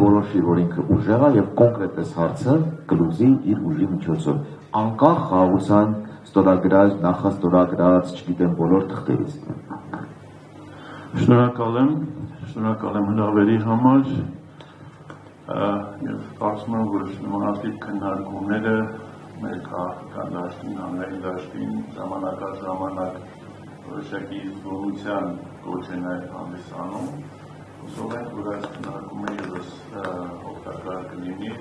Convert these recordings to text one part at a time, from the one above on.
կորոշի, որ ինքը ուժեղ է եւ կոնկրետ հարցը կլուծի իր ուժի միջոցով, անկախ խաղաղության ստորագրած, նախաստորագրած, չգիտեմ, բոլոր թղթերից։ Շնորհակալ եմ հրավերի համար եւ կարծում եմ, որ նմանատիպ քննարկումները մեր քաղաքական դաշտին, հանրային դաշտին ժամանակ առ ժամանակ որոշակի զգոնության կոչ են հանդիսանում։ Հուսով ենք, որ այս քննարկումը ևս օգտակար կլինի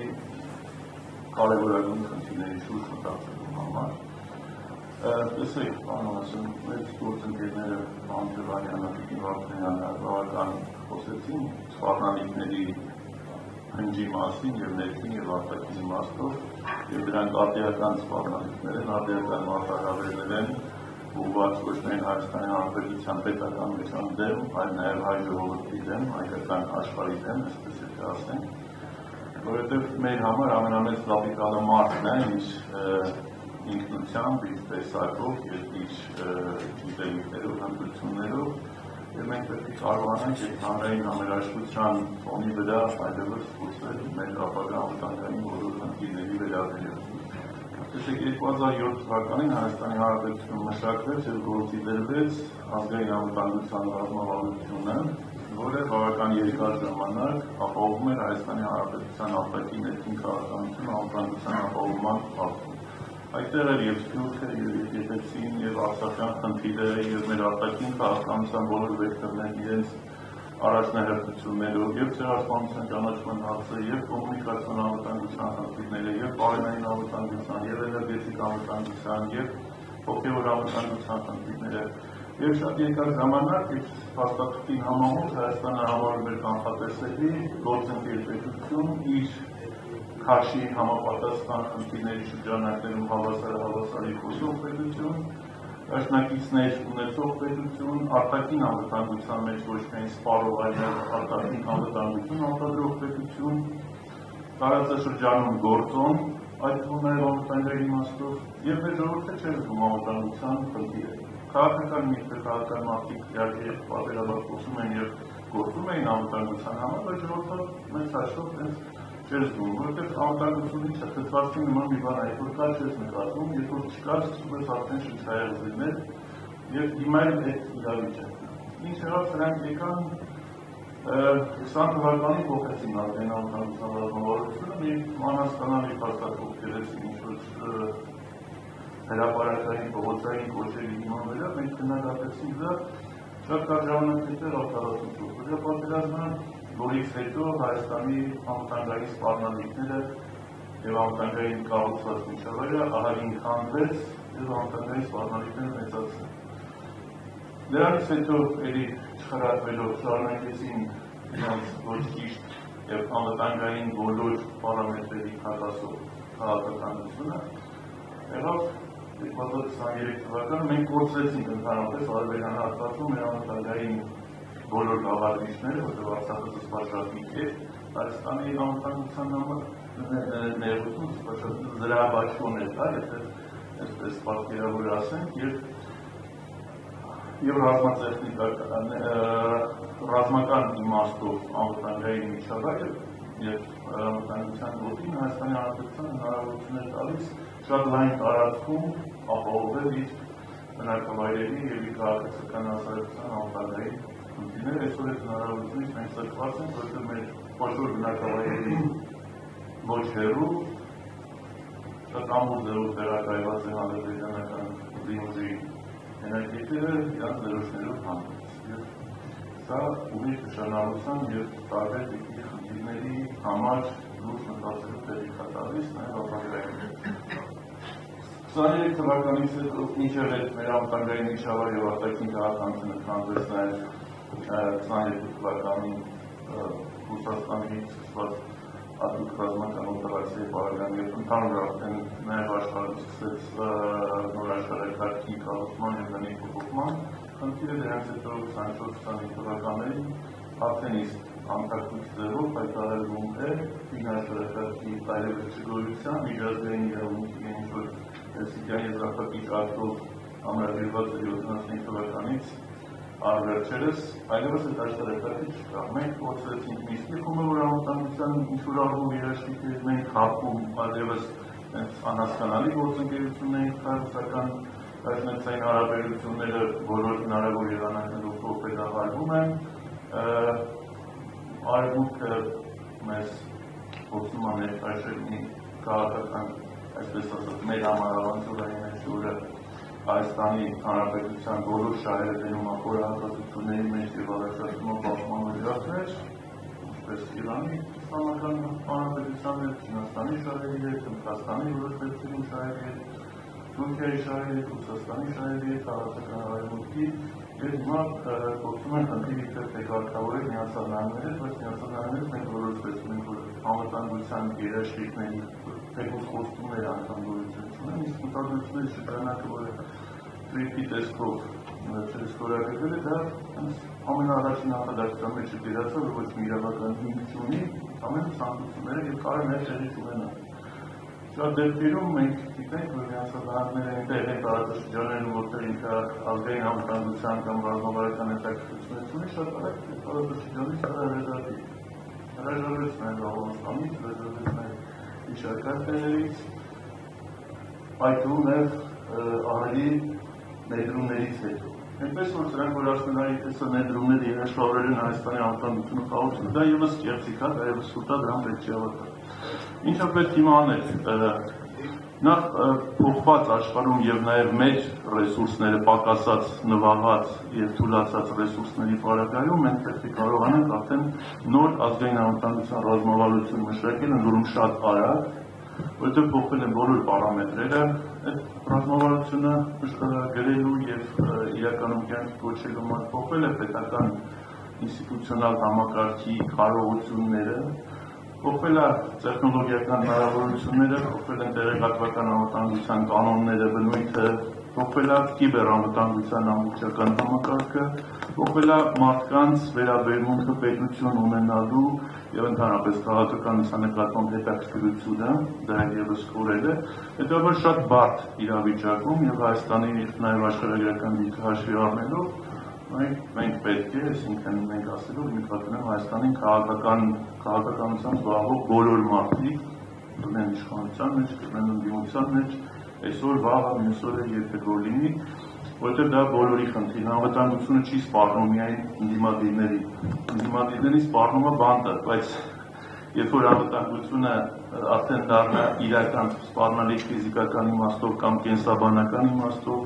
կարևորագույն խնդիրների շուրջ մտածելու համար։ Տեսեք, պարոն, մեծ գործընկերները պարոն Ջվանյանը, Տիկին Վարդանյանը բավական խոսեցին սպառնալիքների հնջի մասին եւ ներքին եւ արտաքին իմաստով, եւ դրանք արտիական սպառնալիքներ են, արտիական մարտահրավերներ են, ուղղված ոչ միայն Հայաստանի Հանրապետության պետական մեծան դեմ, այլ նաեւ հայ ժողովրդի դեմ, հայկական աշխարհի դեմ, այսպես է ասենք, որովհետեւ մեր համար ամենամեծ կապիտալը մարդն է, ինքնությամբ, իր տեսակով եւ իր գիտելիքներով, հմտություններով, եւ մենք պետք է կարողանանք այդ հանրային համերաշխության ֆոնի վրա այլևս փոխել մեր ապագա անվտանգային բոլոր խնդիրների վերաբերյալ։ Տեսեք, 2007 թվականին Հայաստանի Հանրապետությունում մշակվեց եւ գործի դրվեց ազգային անվտանգության ռազմավարությունը, որը բավական երկար ժամանակ ապահովում էր Հայաստանի Հանրապետության արտաքին ներքին քաղաքականության անվտանգության ապահովման փաստում։ Այդտեղ էր եւ Սփյուռքը, եւ Եգիպտեցին, եւ Արցախյան խնդիրները, եւ մեր արտաքին քաղաքականության բոլոր վեկտորներն իրենց առաջնահերթություններով, եւ ցեղասպանության ճանաչման հարցը, եւ կոմունիկացիոն անվտանգության խնդիրները, եւ բարենային անվտանգության, եւ էներգետիկ անվտանգության, եւ հոգեվոր անվտանգության խնդիրները, եւ շատ երկար ժամանակ այդ փաստաթղթին համահունչ Հայաստանը համարում էր կանխատեսելի գործընկեր պետություն իր քաշի համապատասխան խնդիրների շրջանակներում հավասարի խոսող պետություն, դաշնակիցներ ունեցող պետություն, արտաքին անվտանգության մեջ ոչ միայն սպառող, այլ արտաքին անվտանգություն արտադրող պետություն, տարածաշրջանում գործոն, այդ թվում նաև անվտանգային իմաստով, եւ մեր ժողովուրդը չէր զգում անվտանգության խնդիրը։ Քաղաքական միտքը, քաղաքական մարդիկ իհարկե պատերաբար խոսում են եւ գործում էին անվտանգության համար, բայց ժողովուրդը մեծ հաշվով չէր զգում, որովհետև անվտանգությունից թթվածքի նման մի բան է, երբ որ կա չես նկատում, երբ որ չկա, սկսում ես արդեն շնչայեղձ լինել եւ հիմա էլ այդ իրավիճակն է։ Ինչ եղավ, սրանք եկան 20 թվականին փոխեցին ազգային անվտանգության ռազմավարությունը, մի անհասկանալի փաստաթուղթ գերեցին ինչ-որ հրապարակային փողոցային կոչերի հիման վրա, մենք քննադատեցինք դա շատ կարճ ժամանակ հետո արտահայտվեց պատերազմը, որից հետո Հայաստանի անվտանգային սպառնալիքները եւ անվտանգային կառուցված միջավայրը ահագին քանդվեց եւ անվտանգային սպառնալիքները մեծացան։ Դրանից հետո ելի չխրատվելով շարունակեցին նրանց ոչ ճիշտ եւ անվտանգային բոլոր պարամետրերի հակասող քաղաքականությունը, եղավ 2023 թվականը մենք կորցրեցինք ընդհանրապես արևելյան հատվածում մեր անվտանգային բոլոր գաղափարները, որտեղ Արցախը զսպաչրատիկ է, Հայաստանի անվտանգության համար ներողություն զսպաչրատիկ զրահաբաշխոն է, եթե այսպես պատկերավոր ասենք, եւ ռազմական իմաստով անվտանգային միջավայրը եւ անվտանգության ոլորտին Հայաստանի Հանրապետության հնարավորություններ տալիս շատ լայն տարածքում ապահովել իր բնակավայրերի եւ իր քաղաքացիական հասարակության անվտանգային խնդիրները։ Այսօր այդ հնարավորությունից մենք ստացված ենք, որտեղ մեր խոշոր բնակավայրերի ոչ հեռու շատ ամուր ձևով վերակայված է ադրբեջանական ուժի էներգետիկները իրանց դրոշներով հանդես։ Սա ունի նշանակություն եւ տարբեր տիպի խնդիրների համար լուրջ մտածելու տեղի կատարվեց նաեւ ապագայում։ 23 թվականից հետո մինչև այդ մեր անվտանգային միջավայրը եւ արտաքին քաղաքականությունը քանդվեց նաեւ 22 թվականին Ռուսաստանից սկսված հատուկ ռազմական օպերացիայի պարագան եւ ընդհանուր արդեն նաեւ աշխարհը սկսեց նոր աշխարհակարգի կառուցման եւ դանի փոփոխման խնդիրը, դրանից հետո 24-25 թվականներին արդեն իսկ անդակտուց ձևով հայտարարվում է ֆինանսական տարեվերջ չգոյության միջազգային իրավունքի ինչ-որ Հելսինկիայի եզրափակիչ ակտով ամրագրված 75 թվականից առ վերջերս այլևս այդ աշխարհակարգը չկա։ Մենք փորձեցինք Մինսկի խմբը, որ անվտանգության անվտանգության ինչ-որ առումով երաշխիքներ մենք հապում, այլևս անհասկանալի գործընկերություններ ենք ռուսական հայտնեցային հարաբերությունները բոլոր հնարավոր եղանակներով փոխվելահարվում են, արևմուտքը մեզ փորձում է ներկայացնել մի քաղաքական, այսպես ասած, մեր համառավանցորային այսօրը Հայաստանի Հանրապետության բոլոր շահերը դնում է խորհրդատվությունների մեջ և առաջարկում է պաշտպանող իրավունքներ, ինչպես Իրանի Իսլամական Հանրապետության հետ, Չինաստանի շահերի հետ, Հնդկաստանի որոշ դեպքերում շահերի հետ, Թուրքիայի շահերի հետ, Ռուսաստանի շահերի հետ, Արաբական արևմուտքի և հիմա փորձում են խնդիր իբրև կարգավորել Միացյալ Նահանգների հետ, բայց Միացյալ Նահանգներից մենք որոշվեց ունենք, որ անվտանգության երաշխիքների թեկուզ խոստումներ անգամ գոյություն չունեն, իսկ մտադրությունների շրջանակը, որը Թրիպի տեսքով չստորագրվել է, դա ամենաառաջին նախադասության մեջ դերացավ, որ ոչ մի իրավական հիմք չունի, ամեն ցանկությունները և կարող է տեղի չունենալ։ Շատ դեպքերում մենք գիտենք, որ Միացյալ Նահանգները այնտեղ են տարածաշրջաններում, որտեղ ինքը ազգային անվտանգության կամ ռազմավարական հետաքրքրություններ ունի, շատ արագ տարածաշրջանից հրաժարվեց նաև Աֆղանստանից, հրաժարվեց նաև մի շարք այլ տեղերից, այդ թվում նաև ահռելի ներդրումներից հետո։ Այնպես որ սրանք որ ասում են, այս ներդրումները երաշխավորել են Հայաստանի անվտանգությունը խաղաղությունը, դա ևս կեղծիք է, դա ևս սուտ է, դրան պետք չի հավատալ։ Ինչը պետք է անել, նախ փոխված աշխարհում եւ նաեւ մեր ռեսուրսները պակասած, նվաղած եւ թուլացած ռեսուրսների պարագայում մենք պետք է կարողանանք արդեն նոր ազգային անվտանգության ռազմավարություն մշակել, ընդորում շատ արագ, որտեղ փոխվել են բոլոր պարամետրերը, այդ ռազմավարությունը գրելու եւ իրականում կյանքի կոչելու համար փոխվել է պետական ինստիտուցիոնալ համակարգի կարողությունները, փոխվել է տեխնոլոգիական հնարավորությունները, փոխվել են տեղեկատվական անվտանգության կանոնները, բնույթը, փոխվել է կիբերանվտանգության ամբողջական համակարգը, փոխվել է մարդկանց վերաբերմունքը պետություն ունենալու եւ ընդհանրապես քաղաքական նկատմամբ հետաքրքրությունը, դա ևս կորել է, հետեւաբար շատ բարդ իրավիճակում եւ Հայաստանի նաեւ աշխարհագրական դիրքը հաշվի առնելով մենք պետք է, այսինքն մենք ասելով նկատում Հայաստանին քաղաքականությամբ զբաղվող բոլոր մարդիկ, կլինեն իշխանության մեջ, կլինեն ընդդիմության մեջ, այսօր վաղը մյուս օրը երբեք որ լինի, որովհետև դա բոլորի խնդիրն է, անվտանգությունը չի սպառնում միայն ընդդիմադիրների սպառնում է բանտը, բայց երբ որ անվտանգությունը արդեն դառնա իրական սպառնալիք ֆիզիկական իմաստով կամ կենսաբանական իմաստով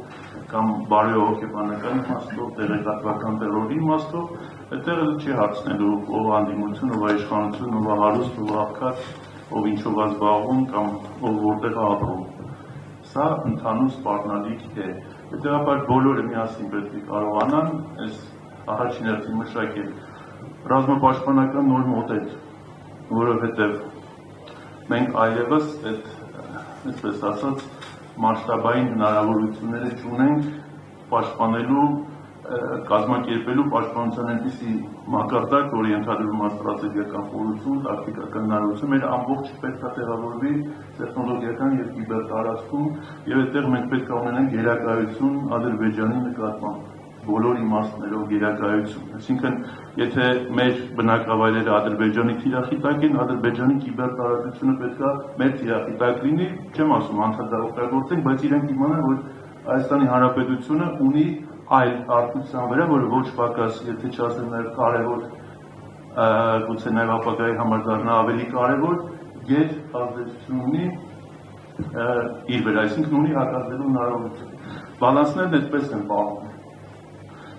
կամ բարոյահոգեբանական իմաստով, տեղեկատվական տերորի իմաստով, այդտեղ չի հարցնելու ով անդիմություն, ով իշխանություն, ով հարուստ, ով աղքատ, ով ինչով է զբաղվում կամ ով որտեղ է ապրում։ Սա ընդհանուր սպառնալիք է։ Հետևաբար բոլորը միասին պետք է կարողանան այս առաջին հերթին մշակել ռազմապաշտպանական նոր մոդել, որովհետև մենք այլևս այդ, այսպես ասած, մասշտաբային հնարավորությունները չունենք պաշտպանելու, կազմակերպելու պաշտպանության այնպիսի մակարդակ, որը ենթադրում է ստրատեգիական խորություն, տակտիկական հնարավորություն, մեր ամբողջ պետք է տեղավորվի տեխնոլոգիական և կիբեր տարածքում, և այդտեղ մենք պետք է ունենանք գերակայություն Ադրբեջանի նկատմամբ, բոլոր իմաստներով գերակայություն։ Այսինքն, եթե մեր բնակավայրերը Ադրբեջանի թիրախի տակ են, Ադրբեջանի կիբեր տարածությունը պետք է մեր թիրախի տակ լինի, չեմ ասում անդադար օգտագործենք, բայց իրենք իմանան, որ Հայաստանի Հանրապետությունը ունի այլ արտության վրա, որը ոչ պակաս, եթե չասեմ նաև կարևոր, գուցե նաև ապագայի համար դառնա ավելի կարևոր, գեր ազդեցություն ունի իր վրա, այսինքն ունի հակազդելու հնարավորություն։ Բալանսներն այդպես են պահում։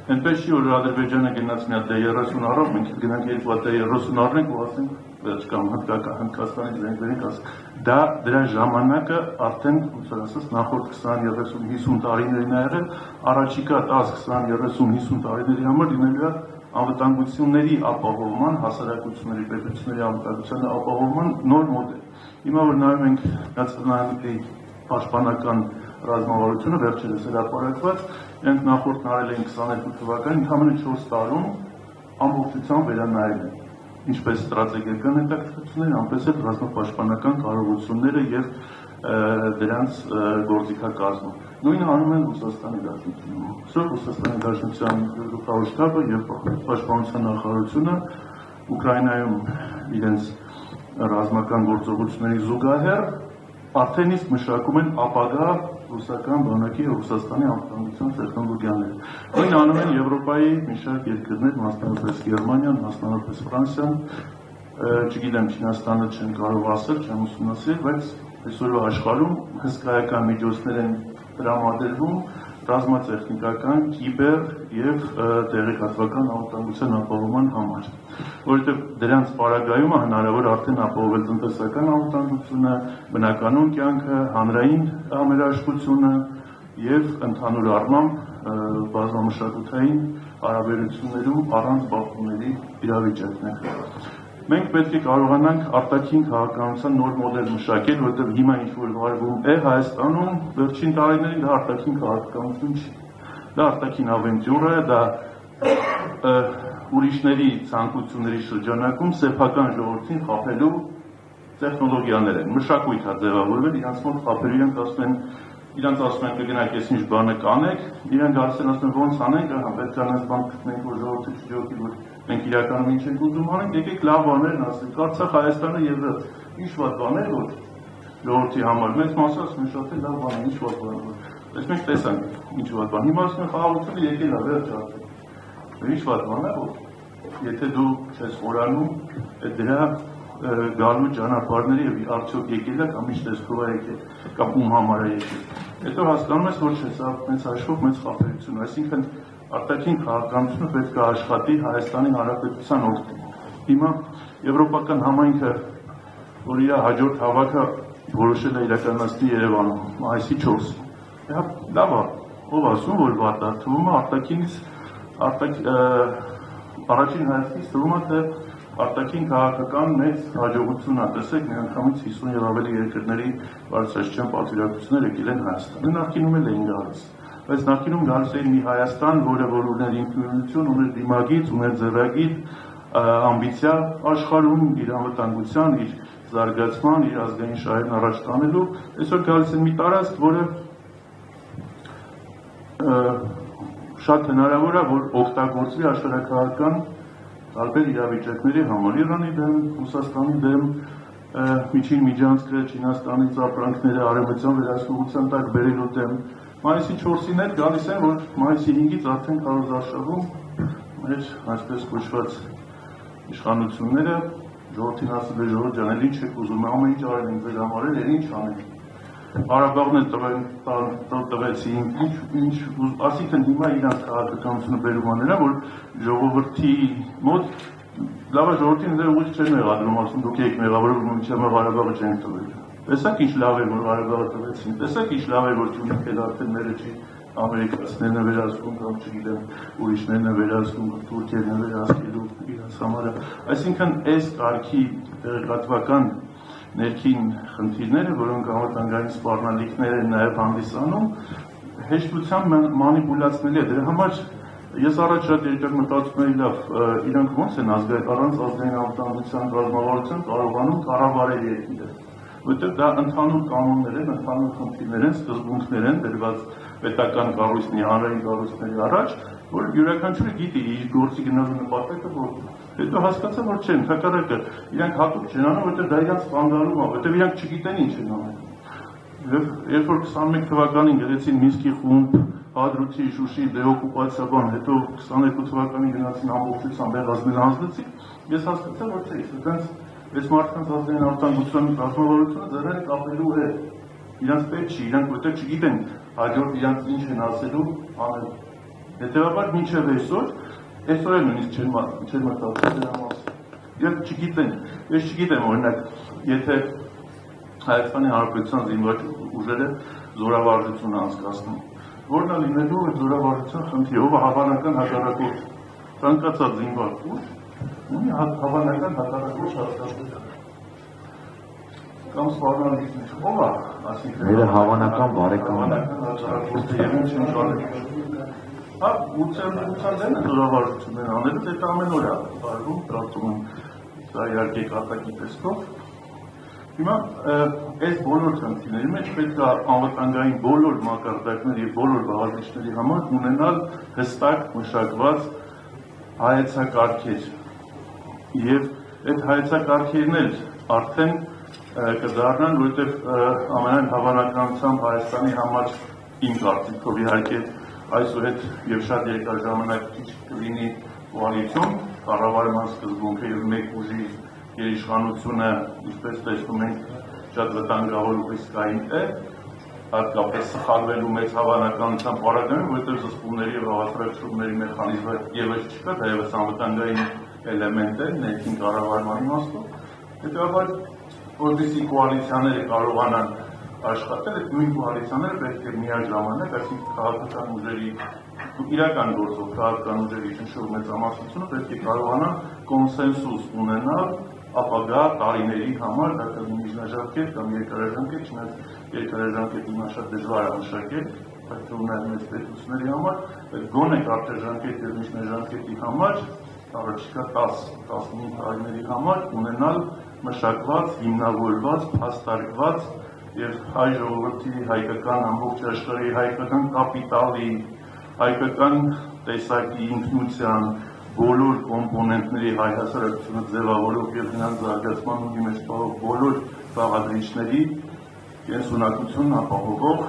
Այնպես չի, որ Ադրբեջանը գնաց մի հատ D30 առավ, մենք գնանք երկու հատ D30 առնենք ու ասենք, կամ Հնդկաստանից վերենք ասենք, դա դրա ժամանակը արդեն, ոնց որ ասած, նախորդ 20-30-50 տարիներին է եղել, առաջիկա 10-20-30-50 տարիների համար լինելու է անվտանգությունների ապահովման, հասարակությունների, պետությունների անվտանգության ապահովման նոր մոդել։ Հիմա որ նայում ենք նացիոնալների պաշտպանական ռազմավարությունը վերջերս հրապարակված, իրենք նախորդ նայել էին 22 թվականին, ընդամենը 4 տարում ամբողջությամբ վերանայել են ինչպես ստրատեգիական հետաքրքրությունները, այնպես էլ ռազմապաշտպանական կարողությունները եւ դրանց գործիքակազմը։ Նույնը անում են Ռուսաստանի Դաշնությունում։ Այսօր Ռուսաստանի Դաշնության գլխավոր շտաբը եւ պաշտպանության նախարարությունը Ուկրաինայում իրենց ռազմական գործողությունների զուգահեռ արդեն իսկ մշակում են ապագա ռուսական բանակի և Ռուսաստանի անվտանգության տեխնոլոգիաները։ Նույնն անում են Եվրոպայի մի շարք երկրներ, մասնավորապես Գերմանիան, մասնավորապես Ֆրանսիան, չգիտեմ, Չինաստանը չեմ կարող ասել, չեմ ուսումնասիրել, բայց այսօրվա աշխարհում հսկայական միջոցներ են տրամադրվում ռազմատեխնիկական, կիբեր և տեղեկատվական անվտանգության ապահովման համար, որովհետև դրանց պարագայումը հնարավոր արդեն ապահովել տնտեսական անվտանգությունը, բնականոն կյանքը, հանրային համերաշխությունը և ընդհանուր առմամբ բազմամշակութային հարաբերություններում առանց բախումների իրավիճակներ։ Մենք պետք է կարողանանք արտաքին քաղաքականության նոր մոդել մշակել, որովհետև հիմա ինչ-որ վարվում է Հայաստանում, վերջին տարիներին դա արտաքին քաղաքականություն չի։ Դա արտաքին ավենտյուրա է, դա ուրիշների ցանկությունների շրջանակում սեփական ժողովրդին խաբելու տեխնոլոգիաներ են։ Մշակույթ է ձևավորվել, իրանց մոտ խաբելու իրանց ասում են կգնաք ես ինչ բանը կանեք, իրենք գալիս են ասում են ոնց անենք, պետք է այս բան գտնենք, որ ժողովուրդը չջոկի, որ մենք իրականում ինչ ենք ուզում անենք, եկեք լավ բաներն ասենք, Արցախ, Հայաստանը եւ ինչ վատ բաներ, որ ժողովրդի համար մեծ մասը ասում են շատ է լավ բան, ինչ վատ բան, բայց մենք տեսանք ինչ վատ բան, հիմա ասում են խաղաղությունը եկել է վերջ արդեն, ինչ վատ բան է, որ եթե դու չես խորանում, դրա գալու ճանապարհները եւ արդյոք եկել է կամ ինչ տեսքով է եկել, կամ ում համար է եկել։ Հետո հասկանում ես, որ չէ, սա մեծ հաշվով մեծ խաբերություն, այսինքն արտաքին քաղաքականությունը պետք է աշխատի Հայաստանի Հանրապետության օգտին։ Հիմա եվրոպական համայնքը, որ իր հաջորդ հավաքը որոշել է իրականացնել Երևանում, մայիսի 4-ին։ Լավ է, ով ասում, որ վատ է, թվում է արտաքինից առաջին հայացքից թվում է, թե արտաքին քաղաքական մեծ հաջողություն է, տեսեք, միանգամից 50 եւ ավելի երկրների բարձրաստիճան պատվիրակություններ եկել են Հայաստան։ Նախկինում էլ էին գալիս, բայց նախկինում գալիս էին մի Հայաստան, որը որ ուներ ինքնուրույնություն, ուներ դիմագիծ, ուներ ձեռագիր, ամբիցիա աշխարհում, իր անվտանգության, իր զարգացման, իր ազգային շահերն առաջ տանելու, այսօր գալիս են մի տարածք, որը շատ հնարավոր է, որ օգտագործվի աշխարհաքաղաքական տարբեր իրավիճակների համար, Իրանի դեմ, Ռուսաստանի դեմ, միջին միջանցքը, Չինաստանից ապրանքները արևմտյան վերահսկողության տակ բերելու դեմ, մայիսի 4-ին էլ գալիս են, որ մայիսի 5-ից արդեն քարոզարշավում մեր այսպես կոչված իշխանությունները ժողովրդին ասել է ժողովուրդ ջան, ինչ եք ուզում, ամեն ինչ արել ենք ձեր համար, ինչ անենք։ Ղարաբաղն էլ տվեցին, այսինքն հիմա իրանց քաղաքականությունը բերում է նրան, որ ժողովրդի մոտ լավ է ժողովրդին դեռ ուղիղ չեն մեղադրում, ասում դուք եք մեղավորում, մինչև Ղարաբաղը չենք տվել։ Տեսակ ինչ լավ է, որ Ղարաբաղը տվեցին, տեսակ ինչ լավ է, որ Թուրքիան էլ արդեն մերը չի ամերիկացիներն է վերահսկում կամ չգիտեմ ուրիշներն է վերահսկում, թուրքերն է վերահսկելու իրենց համարը։ Այսինքն այս կարգի տեղեկատվական ներքին խնդիրները, որոնք անվտանգային սպառնալիքներ են նաև հանդիսանում, հեշտությամբ մանիպուլացնելի է։ Դրա համար ես առաջ շատ երկար մտածում էի լավ, իրանք ոնց են առանց ազգային անվտանգության ռազմավարության կարողանում կառավարել երկիրը, որովհետև դա ընդհանուր կանոններ են, ընդհանուր խնդիրներ են, սկզբունքներ են դրված պետական կառույցների, հանրային կառույցների առաջ, որ յուրաքանչյուրը գիտի իր գործի գնալու նպատակը որն է։ Հետո հասկացա, որ չէ, ընդհակառակը, իրանք հատուկ չեն անում, որովհետև դա իրանք սպանդալում է, որովհետև իրանք չգիտեն ինչ են անում։ Երբ որ 21 թվականին գրեցին Մինսկի խումբ, Հադրութի, Շուշի, դեօկուպացիա բան, հետո 22 թվականին գնացին ամբողջությամբ եղածներ հանձնեցին, ես հասկացա, որ չէ, դրանց այս մարդկանց ազգային անվտանգության ռազմավարությունը ձեռները կապելու է։ Իրանք պետք չի, իրանք որտեղ չգիտեն հաջորդ իրանք ինչ են ասելու անելու։ Հետևաբար մինչև այսօր էլ նույնիսկ չեն մտածել դրա մասին։ Եվ չգիտեն, ես չգիտեմ օրինակ, եթե Հայաստանի Հանրապետության զինված ուժերը զորավարժություն անցկացնում, որն է լինելու այդ զորավարժության խնդիրը, ով է հավանական հակառակորդ, ցանկացած զինված ուժ ունի հավանական հակառակորդ հաստատություն։ Կամ սպառնալիքներ, ով է, այսինքն Մեր հավանական բարեկամն է։ հակառակորդը եւ ինչ են շարունակում։ Հա, ուցան դեն զորավարժություններ անելուց այդ ամեն օր է արվում, կարծում եմ, սա իհարկե կատակի տեսքով։ Հիմա այս բոլոր խնդիրների մեջ պետք է անվտանգային բոլոր մակարդակների եւ բոլոր բաղադրիչների համար ունենալ հստակ մշակված հայեցակարգեր։ Եվ այդ հայեցակարգերն էլ արդեն կդառնան, որովհետև ամենայն հավանականությամբ Հայաստանի համար իմ կարծիքով իհարկե այսուհետ եւ շատ երկար ժամանակ քիչ կլինի կոալիցիոն կառավարման սկզբունքը եւ մեկ ուժի երիշխանությունը, ինչպես տեսնում ենք, շատ վտանգավոր ու ռիսկային է, հատկապես սխալվելու մեծ հավանականությամբ պարագայում, որովհետև զսպումների եւ հավասարակշռումների մեխանիզմը եւս չկա, դա եւս անվտանգային էլեմենտ է ներքին կառավարման իմաստով, հետեւաբար որպեսզի կոալիցիաները կարողանան աշխատել, այդ նույն կոալիցիաները պետք է միաժամանակ, այսինքն քաղաքական ուժերի իրական գործով քաղաքական ուժերի շնչող մեծամասնությունը պետք է կարողանան կոնսենսուս ունենալ ապագա տարիների համար, դա կլինի միջնաժամկետ կամ երկարաժամկետ, չնայած երկարաժամկետի հիմա շատ դժվար է մշակել, բայց ունեն մեծ պետությունների համար, բայց գոնե կարճաժամկետ եւ միջնաժամկետի համար առաջիկա 10-15 տարիների համար ունենալ մշակված, հիմնավորված, փաստարկված եւ հայ ժողովրդի հայկական ամբողջ աշխարհի հայկական կապիտալի, հայկական տեսակի ինքնության բոլոր կոմպոնենտների հայ հասարակությունը ձևավորող եւ նրանց զարգացման ուղի մեջ տալով բոլոր բաղադրիչների կենսունակությունն ապահովող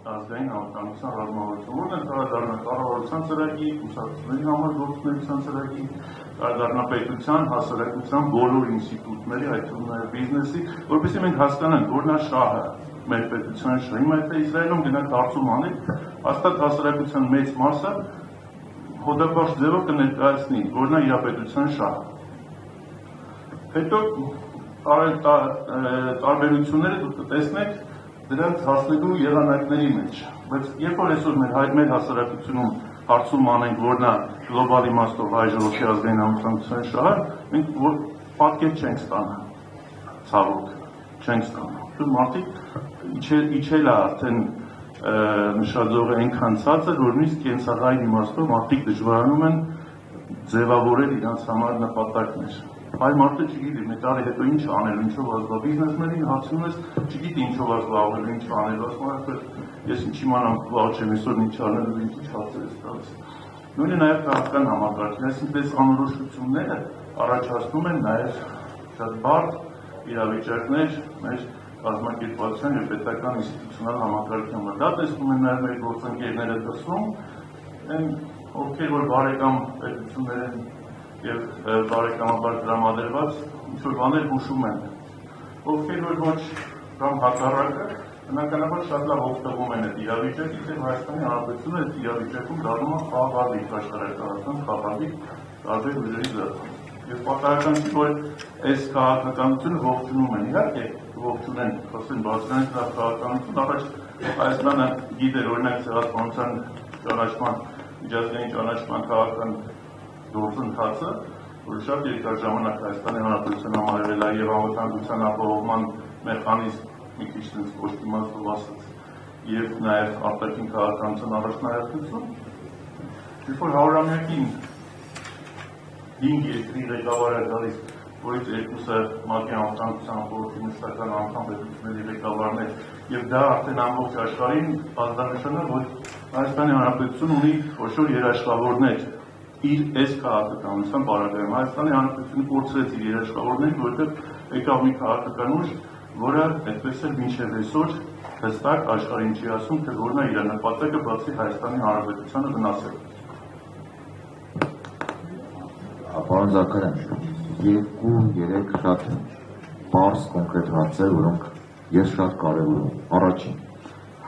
ազգային անվտանգության ռազմավարություն, որն է դառնա կառավարության ծրագիր, կուսակցությունների համար գործունեության ծրագիր, դառնա պետության, հասարակության բոլոր ինստիտուտների, այդ թվում նաև բիզնեսի, որպեսզի մենք հասկանանք, որն է շահը մեր պետության շահը։ Հիմա եթե Իսրայելում գնանք հարցում անենք, հաստատ հասարակության մեծ մասը հոդապաշտ ձևով կներկայացնի, որն է իր պետության շահը։ Հետո տարբերությունները դուք կտեսնեք դրանց հասնելու եղանակների մեջ, բայց երբ որ այսօր մեր հասարակությունում հարցում անենք, որն է գլոբալ իմաստով հայ ժողովրդի ազգային անվտանգության շահը, մենք պատկեր չենք ստանա, ցավոք, չենք ստանա։ Մարդիկ իջել է արդեն նշաձողը այնքան ցածր, որ նույնիսկ կենցաղային իմաստով մարդիկ դժվարանում են ձևավորել իրենց համար նպատակներ։ Հայ մարդը չգիտի, մի տարի հետո ինչ անել, ինչով ազգա բիզնեսներին հարցնում ես, չգիտի ինչով ազգաղվել, ինչ անել, ասում եմ, ես ինչ իմանամ, վաղ չեմ այսօր ինչ անել ու ինչ հարցեր ես տալիս։ Նույնը նաև քաղաքական համակարգն, այսինքն անորոշությունները առաջացնում են նաև շատ բարդ իրավիճակներ մեր կազմակերպվածության եւ պետական ինստիտուցիոնալ համակարգի համար։ Դա տեսնում են նաև մեր գործընկերները դրսում, ովքեր որ բարեկամ պետություններ են եւ բարեկամաբար տրամադրված ինչ-որ բաներ հուշում են, ովքեր որ ոչ կամ հակառակը բնականաբար շատ լավ օգտվում են այդ իրավիճակից եւ Հայաստանի Հանրապետությունը այդ իրավիճակում դառնում է խաղաղալիք աշխարհակահաղական խաղաղալիք տարբեր ուժերի ձեռքում։ Եվ պատահական չի, որ այս քաղաքականությունը ողջունում են, իհարկե ողջունեն, խոսեն բարձրանից լավ քաղաքականություն, առաջ Հայաստանը գիտեր օրինակ ցեղասպանության ճանաչման, միջազգային ճանաչման քաղաքական գործընթացը, որ շատ երկար ժամանակ Հայաստանի Հանրապետությունը համարվել է եւ անվտանգության ապահովման մեխանիզմ, մի քիչ sense կոչի մասով ասած, եւ նաեւ արտաքին քաղաքականության առաջնահերթություն, երբ որ 100-ամյակին 5 երկրի ղեկավարը գալիս, որից երկուսը ՄԱԿ-ի անվտանգության խորհրդի մշտական անդամ պետությունների ղեկավարներ, եւ դա արդեն ամբողջ աշխարհին ազդանշան է, որ Հայաստանի Հանրապետությունը ունի խոշոր երաշխավորներ իր այս քաղաքականության պարագայում։ Հայաստանի Հանրապետությունը կորցրեց իր երաշխավորներին, որովհետև եկավ մի քաղաքական ուժ, որը այդպես էլ մինչև այսօր հստակ աշխարհին չի ասում, թե որն է իր նպատակը բացի Հայաստանի Հանրապետությանը վնասել։ Պարոն Զաքարյան, 2-3 շատ պարզ կոնկրետ հարցեր, որոնք ես շատ կարևոր եմ։ Առաջին,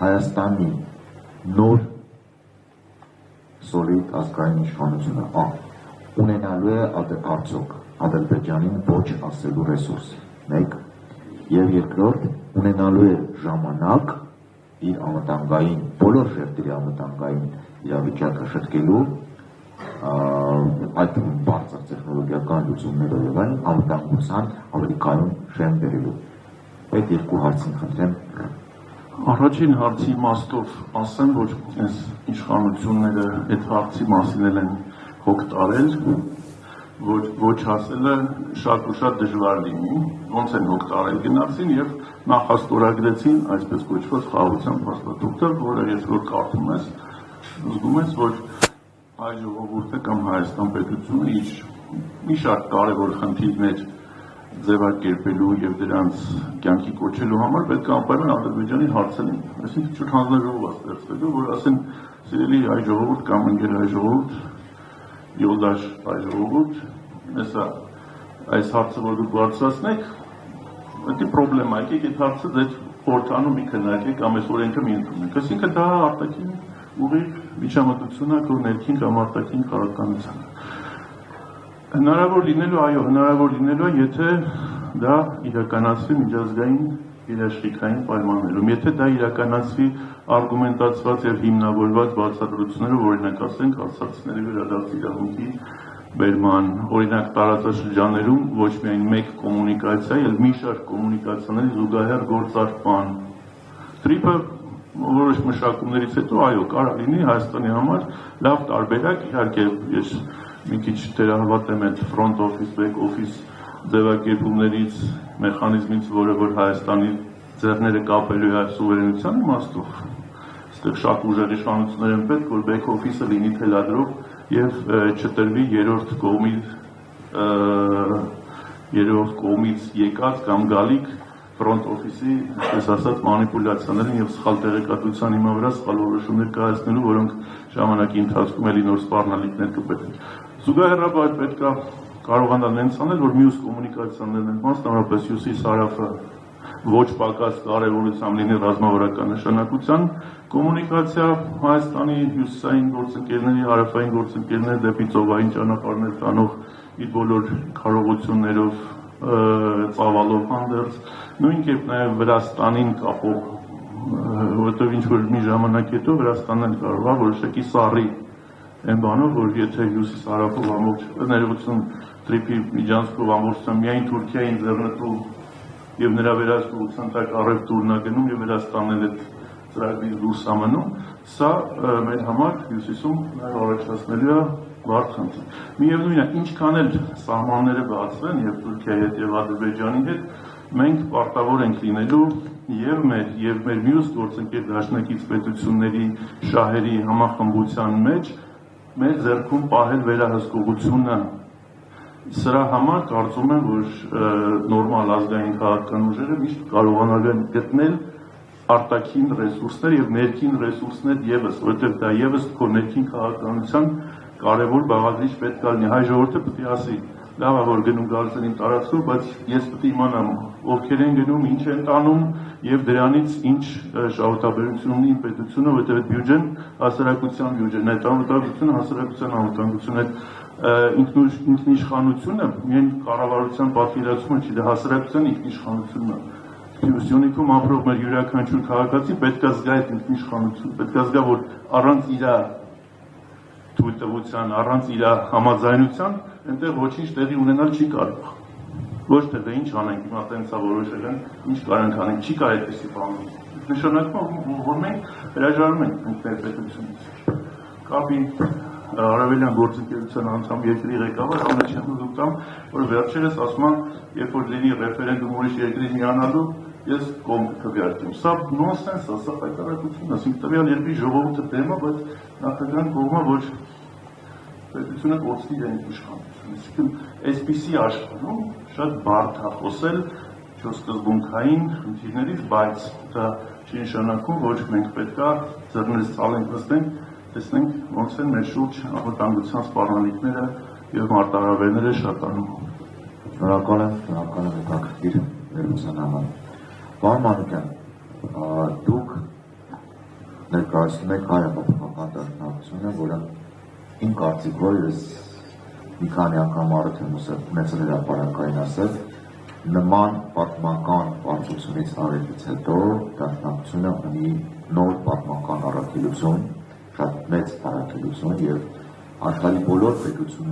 Հայաստանի նոր սոլիդ ազգային իշխանությունը ունենալու է արդյոք Ադրբեջանին ոչ ասելու ռեսուրս, մեկ, եւ երկրորդ, ունենալու է ժամանակ իր անվտանգային, բոլոր շերտերի անվտանգային իրավիճակը շտկելու այդ բարձր տեխնոլոգիական լուծումներով եւ այլն անվտանգության ավելի կայուն շեմ բերելու։ Այդ երկու հարցին խնդրեմ։ Առաջին հարցի իմաստով ասեմ, որ այս իշխանությունները այդ հարցի մասին են հոգ տարել, որ ոչ ասելը շատ ու շատ դժվար լինի, ոնց են հոգ տարել գնացին եւ նախաստորագրեցին այսպես կոչված խաղաղության փաստաթուղթը, որը ես որ կարդում ես, զգում ես, որ հայ ժողովուրդը կամ Հայաստան պետությունը իր մի շարք կարևոր խնդիրներ ձևակերպելու եւ դրանց կյանքի կոչելու համար պետք է անպայման Ադրբեջանի հարցը լինի, այսինքն ճիշտ հանձնաժողով ստեղծվելու, որ ասեն սիրելի հայ ժողովուրդ կամ ընկեր հայ ժողովուրդ, յոլդաշ հայ ժողովուրդ, այս հարցը որ դուք բարձրացնեք, դա պրոբլեմա է, եկեք այդ հարցը ձեր խորհրդանում մի քննարկեք կամ այս օրենքը մի ընդունենք, այսինքն դա արտաքին ուղիղ միջամտություն է քո ներքին կամ արտաքին քաղաքականությանը։ Հնարավոր լինելու, այո, հնարավոր լինելու է, եթե դա իրականացվի միջազգային երաշխիքային պայմաններում, եթե դա իրականացվի արգումենտացված եւ հիմնավորված բացատրություններով, օրինակ ասենք արցախցիների վերադարձ իրավունքի բերման, օրինակ տարածաշրջաներում ոչ միայն մեկ կոմունիկացիա, այլ մի շարք կոմունիկացիաների զուգահեռ գործարկման։ Թրիպը որոշ մշակումներից հետո, այո, կարող լինի Հայաստանի համար լավ տարբերակ, իհարկե ես մի քիչ թերահավատ եմ այդ front office, back office ձևակերպումներից, մեխանիզմից, որը որ Հայաստանի ձեռները կապելու է սուվերենության իմաստով, այստեղ շատ ուժեղ իշխանություններ են պետք, որ back office-ը լինի թելադրող եւ չտրվի երրորդ կողմից եկած կամ գալիք front office-ի, այսպես ասած, մանիպուլյացիաներին եւ սխալ տեղեկատվության հիման վրա սխալ որոշումներ կայացնելու, որոնք ժամանակի ընթացքում էլի նոր սպառնալիքներ կպետք։ Զուգահեռաբար պետք է կարողանալ նենց անել, որ մյուս կոմունիկացիաներն են, մասնավորապես Հյուսիս հարավը ոչ պակաս կարևորությամբ լինի ռազմավարական նշանակության կոմունիկացիա Հայաստանի հյուսիսային գործընկերների, հարավային գործընկերների դեպի ծովային ճանապարհներ տանող իր բոլոր կարողություններով ծավալով հանդերձ, նույն կերպ նաև Վրաստանին կապող, որովհետև ինչ-որ մի ժամանակ հետո Վրաստանն կարող է որոշակի սառի այն բանով, որ եթե հյուսիս հարավով ամբողջ ներողություն Թրիպի միջանցքով ամբողջությամբ միայն Թուրքիային ձեռնտու եւ նրա վերահսկողության տակ առևտուրն է գնում եւ Վրաստանն էլ ծրագրի դուրս է մնում, սա մեր համար հյուսիսում նաև առաջացնելու է բարդ խնդիր։ Միևնույն է, ինչքան էլ սահմանները բացվեն եւ Թուրքիայի հետ եւ Ադրբեջանի հետ, մենք պարտավոր ենք լինելու եւ մեր մյուս գործընկեր դաշնակից պետությունների շահերի համախմբության մեջ մեր ձեռքում պահել վերահսկողությունը։ Սրա համար կարծում եմ, որ նորմալ ազգային քաղաքական ուժերը միշտ կարողանալու են գտնել արտաքին ռեսուրսներ եւ ներքին ռեսուրսներ եւս, որովհետեւ դա եւս քո ներքին քաղաքականության կարևոր բաղադրիչ պետք է լինի։ Հայ ժողովուրդը պետք է ասի, լավ է որ գնում գալիս են իմ տարածքով, բայց ես պետք է իմանամ ովքեր են գնում, ինչ են տանում եւ դրանից ինչ շահութաբերություն ունի իմ պետությունը, որովհետեւ այդ բյուջեն հասարակության բյուջեն է, անվտանգությունը հասարակության անվտանգություն է, ինքնիշխանությունը միայն կառավարության պատկերացումը չի, դա հասարակության ինքնիշխանությունն է։ Սյունիքում ապրող մեր յուրաքանչյուր քաղաքացի պետք է զգա այդ ինքնիշխանություն, պետք է զգա, որ առանց իր թույլտվության, առանց իր համաձայնության, այնտեղ ոչինչ տեղի ունենալ չի կարող։ Ոչ թե դե ինչ անենք, հիմա տենց է որոշել են, ինչ կարանք անենք, չի կարող այդպեսի բան լինի։ Նշանակում է, որ մենք հրաժարվում ենք մեր պետությունից։ Կապի Արևելյան գործընկերության անդամ երկրի ղեկավար Ամեչյանը դուք կամ, որ վերջերս ասում է, երբ որ լինի ռեֆերենդում ուրիշ երկրի միանալու, ես կողմ կքվեարկեմ։ Սա նոնսենս է, սա հայտարարություն է, ասենք տվյալ երկրի ժողովուրդը դեմ է, բայց նախագահան կողմը, որ պետությունը կորցնի իր ինքնիշխանությունը։ Այսինքն այսպիսի աշխարհում շատ բարդ է խոսել սկզբունքային խնդիրներից, բայց դա չի նշանակում, որ մենք պետք է ձեռներս ցալենք նստենք, տեսնենք ոնց են մեր շուրջ անվտանգության սպառնալիքները եւ մարտահրավերները շատանում։ Շնորհակալ եմ հետաքրքիր ներկայացման համար։ Պարոն Մանուկյան, դուք ներկայացնում եք հայ-հեղափոխական դաշնակցությունը, որը իմ կարծիքով ես մի քանի անգամ առիթ եմ ունեցել հրապարակային ասել, նման պատմական պարտությունից առիթից հետո դաշնակցությունը ունի նոր պատմական առաքելություն, շատ մեծ առաքելություն եւ աշխարհի բոլոր պետությունների